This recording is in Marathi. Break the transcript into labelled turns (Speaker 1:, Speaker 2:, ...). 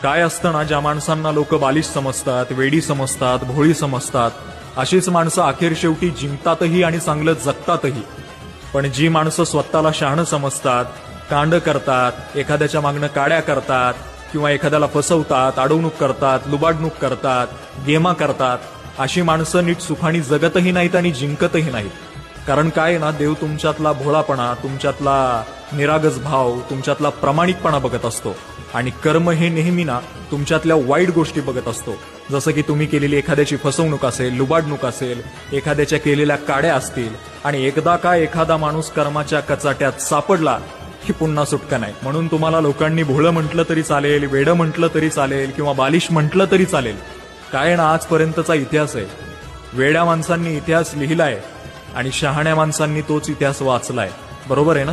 Speaker 1: काय असतं ना, ज्या माणसांना लोक बालिश समजतात, वेडी समजतात, भोळी समजतात, अशीच माणसं अखेर शेवटी जिंकतातही आणि चांगलं जगतातही. पण जी माणसं स्वतःला शहाणं समजतात, कांड करतात, एखाद्याच्या मागणं काड्या करतात किंवा एखाद्याला फसवतात, अडवणूक करतात, लुबाडणूक करतात, गेमा करतात, अशी माणसं नीट सुखाने जगतही नाहीत आणि जिंकतही नाहीत. कारण काय ना, देव तुमच्यातला भोळापणा, तुमच्यातला निरागस भाव, तुमच्यातला प्रामाणिकपणा बघत असतो आणि कर्म हे नेहमी ना तुमच्यातल्या वाईट गोष्टी बघत असतो. जसं की तुम्ही केलेली एखाद्याची फसवणूक असेल, लुबाडणूक असेल, एखाद्याच्या केलेल्या काड्या असतील, आणि एकदा का एखादा माणूस कर्माच्या कचाट्यात सापडला की पुन्हा सुटका नाही. म्हणून तुम्हाला लोकांनी भोळं म्हटलं तरी चालेल, वेडं म्हटलं तरी चालेल किंवा बालिश म्हटलं तरी चालेल. काय ना, आजपर्यंतचा इतिहास आहे. वेड्या माणसांनी इतिहास लिहिलाय आणि शहाण्या माणसांनी तोच इतिहास वाचलाय. बरोबर आहे ना?